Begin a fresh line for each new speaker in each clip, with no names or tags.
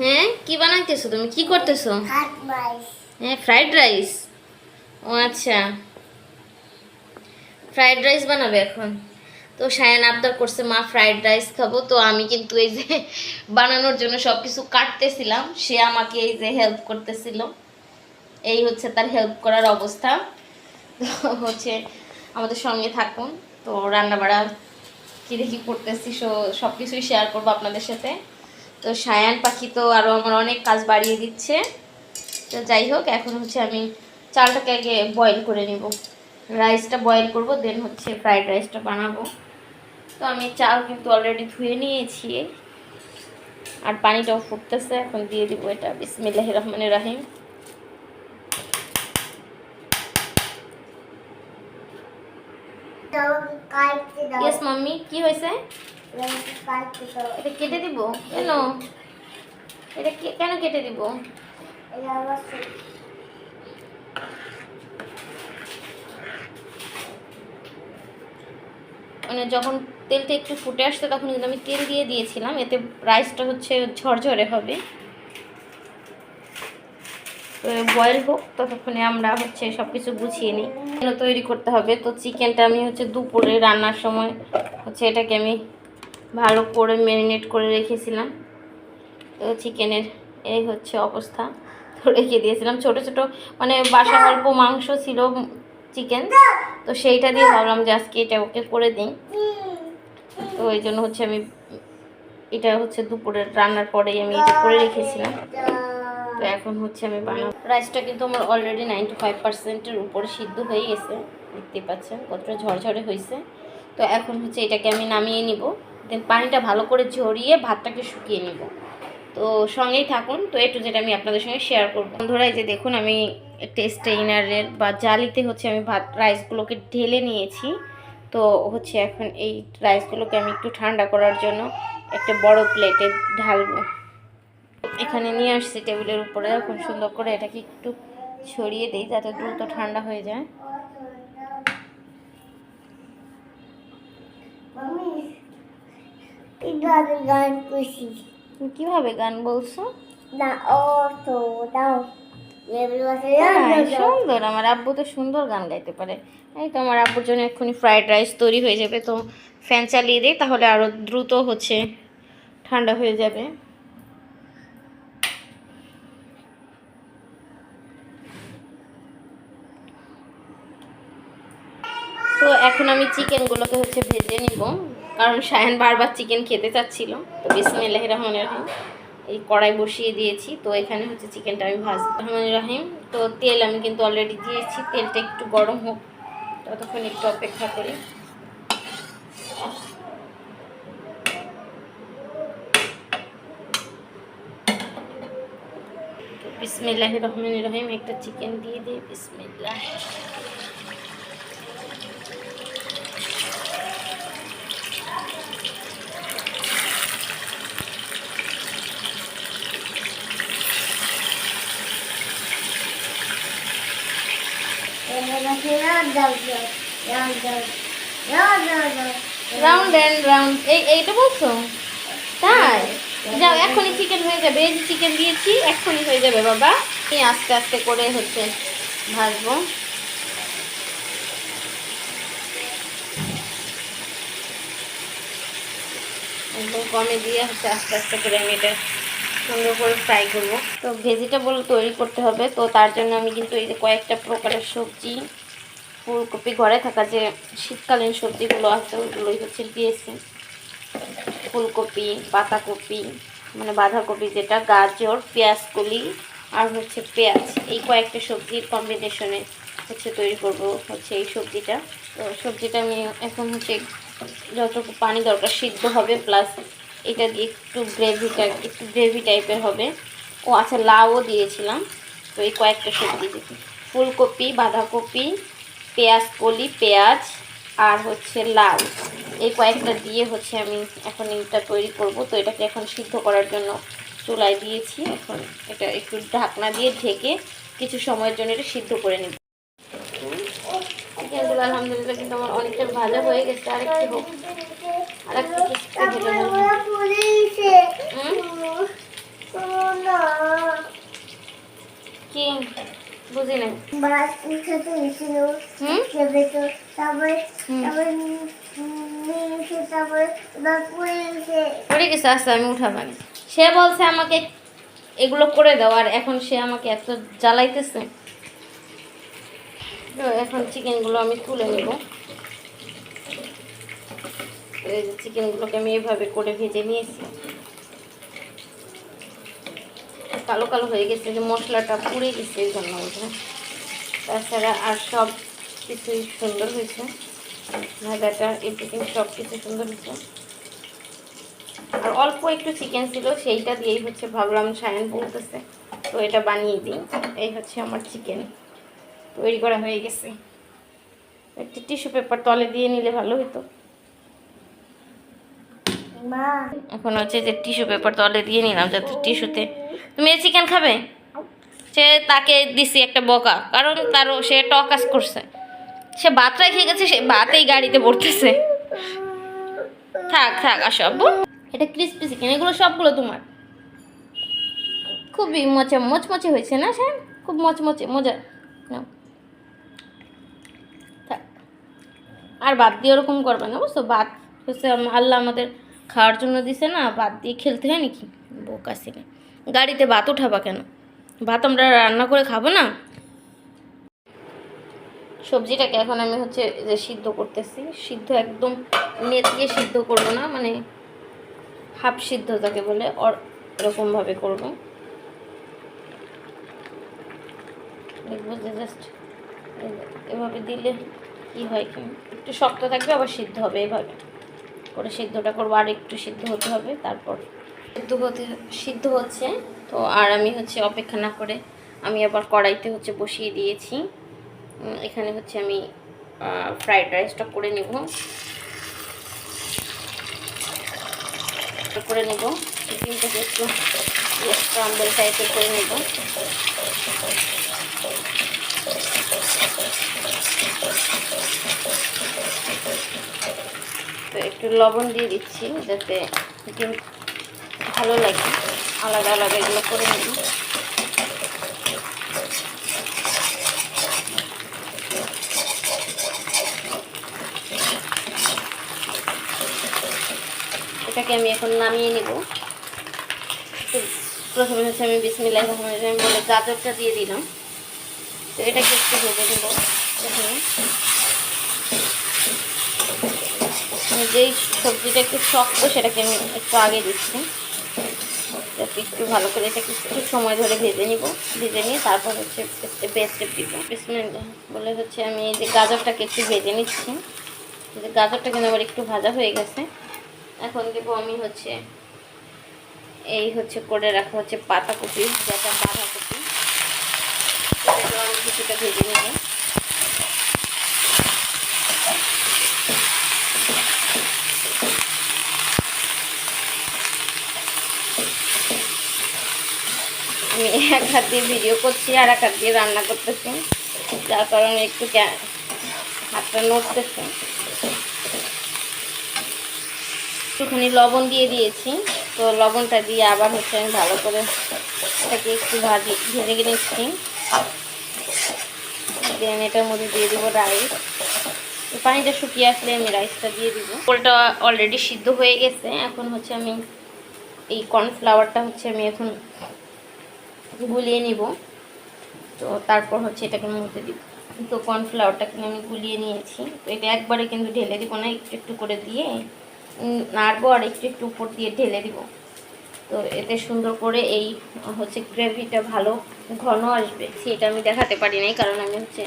হ্যাঁ, কি বানাইতেছো তুমি? কি করতেছো? হ্যাঁ, ফ্রাইড রাইস। ও আচ্ছা, ফ্রাইড রাইস বানাবে এখন। তো সায়ান আবদার করছে মা ফ্রাইড রাইস খাবো, তো আমি কিন্তু এই যে বানানোর জন্য সব কিছু কাটতেছিলাম, সে আমাকে এই যে হেল্প করতেছিল। এই হচ্ছে তার হেল্প করার অবস্থা। তো হচ্ছে আমাদের সঙ্গে থাকুন। তো রান্না বাড়া কী দেখি করতেছি, সব কিছুই শেয়ার করবো আপনাদের সাথে। তো সায়ান পাখি তো আরও আমার অনেক কাজ বাড়িয়ে দিচ্ছে। তো যাই হোক, এখন হচ্ছে আমি চালটাকে আগে বয়েল করে নিব, রাইসটা বয়েল করব, দেন হচ্ছে ফ্রাইড রাইসটা বানাবো। তো আমি চাল কিন্তু অলরেডি ধুয়ে নিয়েছি, আর পানিটাও ফুটতেছে, এখন দিয়ে দিব এটা। বিসমিল্লাহির রহমানির রহিম। ইয়েস মাম্মি, কি হয়েছে? এটা কেটে দিব কেন? এটা কেন কেটে দিব? মানে যখন তেলটা একটু ফুটে আসছে তখন কিন্তু আমি তেল দিয়ে দিয়েছিলাম, এতে রাইসটা হচ্ছে ঝরঝরে হবে। তো বয়েল হোক, ততক্ষণে আমরা হচ্ছে সব কিছু গুছিয়ে নিই। তৈরি করতে হবে। তো চিকেনটা আমি হচ্ছে দুপুরে রান্নার সময় হচ্ছে এটাকে আমি ভালো করে ম্যারিনেট করে রেখেছিলাম। তো চিকেনের এই হচ্ছে অবস্থা। তো রেখে দিয়েছিলাম ছোট ছোট, মানে বাসার অল্প মাংস ছিল চিকেন, তো সেইটা দিয়ে ভাবলাম যে আজকে এটা ওকে করে দিই। তো এই জন্য হচ্ছে আমি এটা হচ্ছে দুপুরের রান্নার পরেই আমি এটা করে রেখেছিলাম। তো এখন হচ্ছে আমি বানাবো। রাইসটা কিন্তু আমার অলরেডি 95%-এর উপরে সিদ্ধ হয়ে গেছে, দেখতে পাচ্ছেন কতটা ঝরঝরে হয়েছে। তো এখন হচ্ছে এটাকে আমি নামিয়ে নিব, দেন পানিটা ভালো করে ঝরিয়ে ভাতটাকে শুকিয়ে নিব। তো সঙ্গেই থাকুন। তো একটু যেটা আমি আপনাদের সঙ্গে শেয়ার করবো বন্ধুরা, এই যে দেখুন আমি একটা স্টেইনারের বা জালিতে হচ্ছে আমি রাইসগুলোকে ঢেলে নিয়েছি। তো হচ্ছে এখন এই রাইসগুলোকে আমি একটু ঠান্ডা করার জন্য একটা বড় প্লেটে ঢালবো। এখানে নিয়ে আসছি টেবিলের উপরে, খুব সুন্দর করে এটাকে একটু ছড়িয়ে দিই যাতে দ্রুত ঠান্ডা হয়ে যায়। কিভাবে গান বলছো? সুন্দর, আমার আব্বু তো সুন্দর গান গাইতে পারে। এই তো আমার আব্বুর জন্য এক্ষুনি ফ্রাইড রাইস তৈরি হয়ে যাবে। তো ফ্যান চালিয়ে দিই, তাহলে আরও দ্রুত হচ্ছে ঠান্ডা হয়ে যাবে। তো এখন আমি চিকেনগুলোকে হচ্ছে ভেজে নিব, কারণ সায়ান বারবার চিকেন খেতে চাচ্ছিল। তো বিসমিল্লাহির রহমানির রহিম, এই কড়াই বসিয়ে দিয়েছি। তো এখানে হচ্ছে চিকেনটা আমি ভাজবো। রহমানির রহিম। তো তেল আমি কিন্তু অলরেডি দিয়েছি, তেলটা একটু গরম হোক, ততক্ষণ একটু অপেক্ষা করি। তো বিসমিল্লাহির রহমানির রহিম, একটা চিকেন দিয়ে দিই। বিসমিল্লাহ। রাউন্ড অ্যান্ড রাউন্ড, এইটা বলছো? তাই যাও, এখনই চিকেন হয়ে যাবে। এই যে চিকেন দিয়েছি, এখনই হয়ে যাবে বাবা। আমি আস্তে আস্তে করে হচ্ছে ভাজবো। একদম কমে দিয়ে হচ্ছে আস্তে আস্তে করে আমি এটা সুন্দর করে ফ্রাই করবো। তো ভেজিটেবল তৈরি করতে হবে, তো তার জন্য আমি কিন্তু এই যে কয়েকটা প্রকারের সবজি, ফুলকপি, ঘরে থাকা যে শীতকালীন সবজিগুলো আছে ওইগুলোই হচ্ছে দিয়েছি। ফুলকপি, পাতাকপি মানে বাঁধাকপি যেটা, গাজর, পেঁয়াজকলি আর হচ্ছে পেঁয়াজ, এই কয়েকটা সবজির কম্বিনেশনে হচ্ছে তৈরি করব হচ্ছে এই সবজিটা। তো সবজিটা আমি এখন হচ্ছে যতটুকু পানি দরকার সিদ্ধ হবে, প্লাস এটা দিয়ে একটু গ্রেভি টাইপের হবে। ও আচ্ছা, লাউও দিয়েছিলাম। তো এই কয়েকটা সবজি, ফুলকপি, বাঁধাকপি, পেঁয়াজকলি, পেঁয়াজ আর হচ্ছে লাউ, এই কয়েকটা দিয়ে হচ্ছে আমি এখন এটা তৈরি করব। তো এটাকে এখন সিদ্ধ করার জন্য চুলায় দিয়েছি। এখন এটা একটু ঢাকনা দিয়ে ঢেকে কিছু সময়ের জন্য এটা সিদ্ধ করে নিব। চিকেনগুলো আলহামদুলিল্লাহ কিন্তু আমার অনেকটা ভালো হয়ে গেছে। আরেকটু হোক, আরেকটু বুঝি নাই। পড়ে গেছে, আচ্ছা আমি উঠাবানি। সে বলছে আমাকে এগুলো করে দাও, আর এখন সে আমাকে এত জ্বালাইতেছে। তো এখন চিকেনগুলো আমি তুলে নেব। এই যে চিকেনগুলোকে আমি এভাবে করে ভেজে নিয়েছি। কালো কালো হয়ে গেছে, যে মশলাটা পুড়ে গেছে এই জন্য বোধহয়। তাছাড়া আর সব কিছুই সুন্দর হয়েছে, ভাজাটা এভরিথিং সব কিছু সুন্দর হয়েছে। আর অল্প একটু চিকেন ছিল, সেইটা দিয়েই হচ্ছে ভাবলাম সায়ন বলতেছে তো এটা বানিয়ে দিই। এই হচ্ছে আমার চিকেন তৈরি করা হয়ে গেছে। একটি টিস্যু পেপার তলে দিয়ে নিলে ভালো হতো। এখন হচ্ছে যে টিস্যু পেপার তলে দিয়ে নিলাম, যাতে টিস্যুতে। তুমি এই চিকেন খাবে? সে তাকে দিছি একটা বকা, কারণ তারও সে টকাস করছে। সে ভাত খেয়ে গেছে, সে ভাতেই গাড়িতে পড়তেছে। থাক থাক, আসো আব্বু। এটা ক্রিসপি চিকেন, এগুলো সবগুলো তোমার। খুবই মচমচে হয়েছে না স্যার? খুব মচমচে, মজা। থাক, আর ভাত দিয়ে ওরকম করবে না, বুঝছো? ভাত হচ্ছে আল্লাহ আমাদের খাওয়ার জন্য দিছে না, ভাত দিয়ে খেলতে হয় নাকি? বোকা ছিল। গাড়িতে ভাত উঠাবা কেন? ভাত আমরা রান্না করে খাবো না? সবজিটাকে এখন আমি হচ্ছে যে সিদ্ধ করতেছি। সিদ্ধ একদম নেতিয়ে সিদ্ধ করবো না, মানে হাফ সিদ্ধ যাকে বলে এরকমভাবে করবো। দেখবো যে জাস্ট এভাবে দিলে কি হয়, কি একটু শক্ত থাকবে, আবার সিদ্ধ হবে। এভাবে করে সিদ্ধটা করবো, আর একটু সিদ্ধ হতে হবে। তারপর সিদ্ধ হচ্ছে তো, আর আমি হচ্ছে অপেক্ষা না করে আমি আবার কড়াইতে হচ্ছে বসিয়ে দিয়েছি। এখানে হচ্ছে আমি ফ্রাইড রাইসটা করে নেব। চিকেনটাকে একটু স্ক্রাম্বল টাইপের করে নেব। তো একটু লবণ দিয়ে দিচ্ছি যাতে ভালো লাগে। আলাদা আলাদা এগুলো করে নেব। এটাকে আমি এখন নামিয়ে নেব। তো প্রথমে হচ্ছে আমি বিসমিল্লাহির রহমানির রহিম বলে গাজরটা দিয়ে দিলাম। তো এটাকে একটু ভেজে নেব। যেই সবজিটা একটু শক্ত সেটাকে আমি একটু আগে দিচ্ছি, যাতে একটু ভালো করে এটাকে একটু সময় ধরে ভেজে নিয়ে তারপর হচ্ছে স্টেপ দিব। বিসমিল্লাহ বলে হচ্ছে আমি এই যে গাজরটাকে একটু ভেজে নিচ্ছি। যে গাজরটা কিন্তু আবার একটু ভাজা হয়ে গেছে। এখন দেবো আমি হচ্ছে এই হচ্ছে করে রাখা হচ্ছে পাতাকপি, যেটা বাঁধাকপি, সেটাকেও আমি কিছুটা ভেজে নেব। আমি এক হাত দিয়ে ভিডিও করছি আর এক হাত দিয়ে রান্না করতেছি, যার কারণে একটু হাতটা নড়তেছে। একটুখানি লবণ দিয়ে দিয়েছি। তো লবণটা দিয়ে আবার হচ্ছে আমি ভালো করে এটাকে একটু ভেজে নিচ্ছি। দেন এটার মধ্যে দিয়ে দেবো রাইস। পানিটা শুকিয়ে আসলে আমি রাইসটা দিয়ে দিব। পোলটা অলরেডি সিদ্ধ হয়ে গেছে। এখন হচ্ছে আমি এই কর্নফ্লাওয়ারটা হচ্ছে আমি এখন গুলিয়ে নিব। তো তারপর হচ্ছে এটাকে মধ্যে দিব। তো কর্নফ্লাওয়ারটাকে আমি গুলিয়ে নিয়েছি। তো এটা একবারে কিন্তু ঢেলে দিব না, একটু একটু করে দিয়ে নাড়বো আর একটু একটু উপর দিয়ে ঢেলে দিব। তো এতে সুন্দর করে এই হচ্ছে গ্রেভিটা ভালো ঘন আসবে। সেটা আমি দেখাতে পারি নাই, কারণ আমি হচ্ছে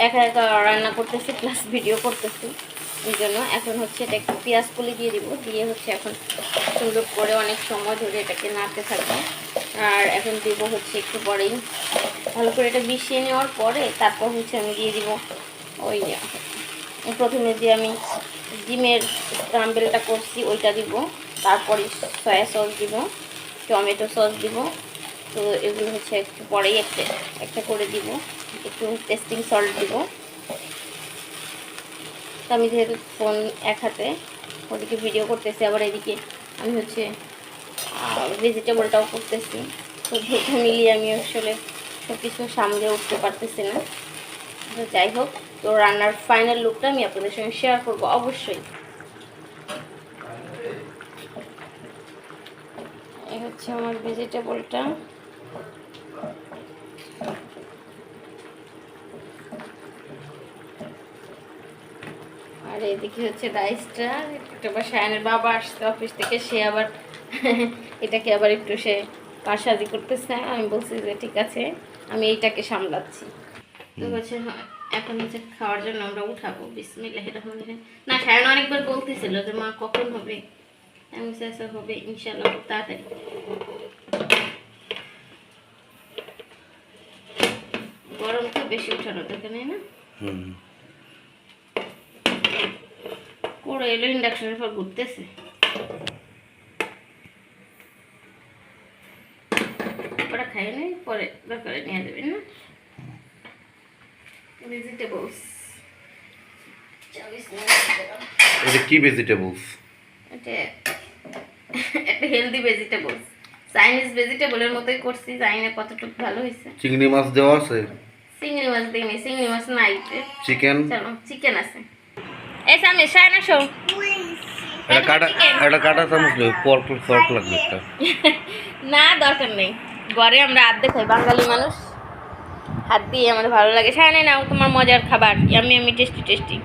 একা একা রান্না করতেছি প্লাস ভিডিও করতেছি, এই জন্য। এখন হচ্ছে এটা একটু পেঁয়াজ কলি দিয়ে দিব, দিয়ে হচ্ছে এখন সুন্দর করে অনেক সময় ধরে এটাকে নাড়তে থাকবো। আর এখন দিব হচ্ছে একটু পরেই ভালো করে এটা মিশিয়ে নেওয়ার পরে তারপর হচ্ছে আমি দিয়ে দিব ওই প্রথমে যে আমি ডিমের স্ক্রাম্বলটা করছি ওইটা দিব, তারপরে সয়া সস দিব, টমেটো সস দিব। তো এগুলো হচ্ছে একটু পরেই একটা করে দিব। একটু টেস্টিং সল্ট দিব। তো আমি যেহেতু ফোন এক হাতে ওদিকে ভিডিও করতেছি, আবার এদিকে আমি হচ্ছে ভেজিটেবলটাও করতেছি। তো দুটো মিলিয়ে আমি আসলে তো কিছু সামলে উঠতে পারতেছি না। তো যাই হোক, তো রান্নার ফাইনাল লুকটা আমি আপনাদের সঙ্গে শেয়ার করবো অবশ্যই। এই হচ্ছে আমার ভেজিটেবলটা। আর এদিকে হচ্ছে রাইসটা। একটা আবার সায়ানের বাবা আসছে অফিস থেকে, সে আবার এটাকে আবার একটু সে কারসাজি করতেছে। আমি বলছি যে ঠিক আছে, আমি এইটাকে সামলাচ্ছি। তো হচ্ছে এখন হচ্ছে খাওয়ার জন্য আমরা উঠাবো। বিসমিল্লাহির রহমানির রহিম। না, সায়ান অনেকবার বলতেছিল যে মা কখন হবে, আমি বলছি হবে ইনশাআল্লাহ খুব তাড়াতাড়ি। গরম তো বেশি উঠানো দরকার নেই না। করে এলো ইন্ডাকশনের পর ঘুরতেছে। ওরা খাই নাই, পরে দরকারে নিয়ে দেবেন না। ভেজিটেবলস,
এটা কি ভেজিটেবলস?
এটা একটা হেলদি ভেজিটেবলস, চাইনিজ ভেজিটেবলের মতোই করছি। জানি না কতটুকু ভালো হয়েছে।
চিংড়ি মাছ দেওয়া আছে?
চিংড়ি মাছ দিইনি, চিংড়ি মাছ নাই।
চিকেন?
চলো, চিকেন আছে। এই সামনে শায়না শো।
এটা কাটা চামচ নেই, পর্ক লাগবে একটা।
না, দরকার নেই। ঘরে আমরা হাত দিয়ে খাই, বাঙালি মানুষ, হাত দিয়ে আমাদের ভালো লাগে। শায়না নাও তোমার মজার খাবার, ইয়ামি টেস্টি টেস্টি।